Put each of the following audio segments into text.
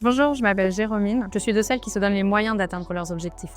Bonjour, je m'appelle Jérôme. Je suis de celles qui se donnent les moyens d'atteindre leurs objectifs.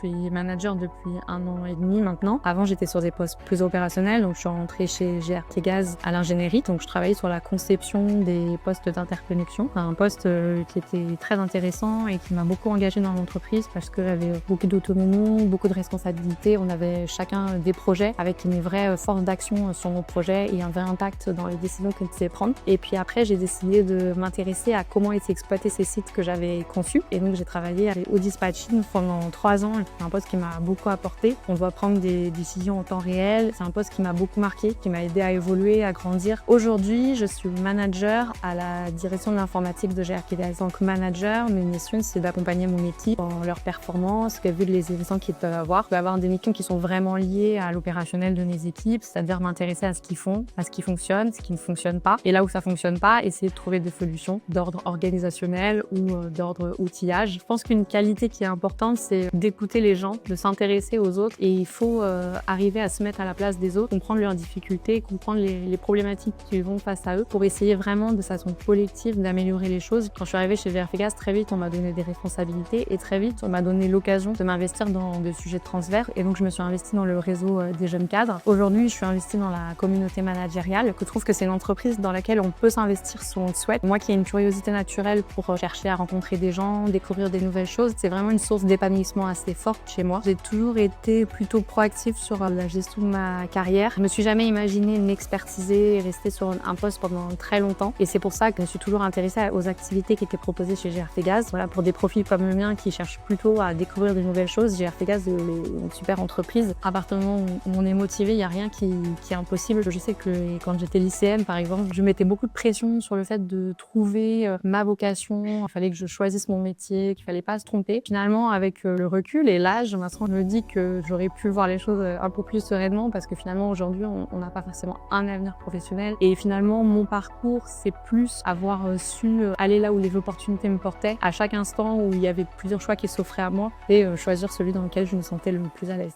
Je suis manager depuis 1 an et demi maintenant. Avant, j'étais sur des postes plus opérationnels, donc je suis rentrée chez GRT Gaz à l'ingénierie. Donc je travaillais sur la conception des postes d'interconnexion. Un poste qui était très intéressant et qui m'a beaucoup engagée dans l'entreprise parce que j'avais beaucoup d'autonomie, beaucoup de responsabilités. On avait chacun des projets avec une vraie force d'action sur nos projets et un vrai impact dans les décisions qu'on devait prendre. Et puis après, j'ai décidé de m'intéresser à comment étaient exploités ces sites que j'avais conçus. Et donc j'ai travaillé au dispatching pendant 3 ans. C'est un poste qui m'a beaucoup apporté. On doit prendre des décisions en temps réel. C'est un poste qui m'a beaucoup marqué, qui m'a aidé à évoluer, à grandir. Aujourd'hui, je suis manager à la direction de l'informatique de GRT Gaz. En tant que manager, mes missions, c'est d'accompagner mon équipe dans leur performance, vu les événements qu'ils peuvent avoir. Je peux avoir des missions qui sont vraiment liées à l'opérationnel de mes équipes, c'est-à-dire m'intéresser à ce qu'ils font, à ce qui fonctionne, ce qui ne fonctionne pas. Et là où ça fonctionne pas, essayer de trouver des solutions d'ordre organisationnel ou d'ordre outillage. Je pense qu'une qualité qui est importante, c'est d'écouter les gens, de s'intéresser aux autres, et il faut arriver à se mettre à la place des autres, comprendre leurs difficultés, comprendre les problématiques qu'ils ont face à eux pour essayer vraiment de façon collective d'améliorer les choses. Quand je suis arrivée chez GRT Gaz, très vite on m'a donné des responsabilités et très vite on m'a donné l'occasion de m'investir dans des sujets transverses, et donc je me suis investie dans le réseau des jeunes cadres. Aujourd'hui, je suis investie dans la communauté managériale. Je trouve que c'est une entreprise dans laquelle on peut s'investir si on le souhaite. Moi qui ai une curiosité naturelle pour chercher à rencontrer des gens, découvrir des nouvelles choses, c'est vraiment une source d'épanouissement assez forte chez moi. J'ai toujours été plutôt proactive sur la gestion de ma carrière. Je me suis jamais imaginée m'expertiser et rester sur un poste pendant très longtemps, et c'est pour ça que je me suis toujours intéressée aux activités qui étaient proposées chez GRT Gaz. Voilà, pour des profils comme le mien qui cherchent plutôt à découvrir de nouvelles choses, GRT Gaz est une super entreprise. À partir du moment où on est motivé, il n'y a rien qui est impossible. Je sais que quand j'étais lycéenne, par exemple, je mettais beaucoup de pression sur le fait de trouver ma vocation. Il fallait que je choisisse mon métier, qu'il fallait pas se tromper. Finalement, avec le recul et l'âge, maintenant je me dis que j'aurais pu voir les choses un peu plus sereinement, parce que finalement aujourd'hui on n'a pas forcément un avenir professionnel, et finalement mon parcours c'est plus avoir su aller là où les opportunités me portaient à chaque instant, où il y avait plusieurs choix qui s'offraient à moi, et choisir celui dans lequel je me sentais le plus à l'aise.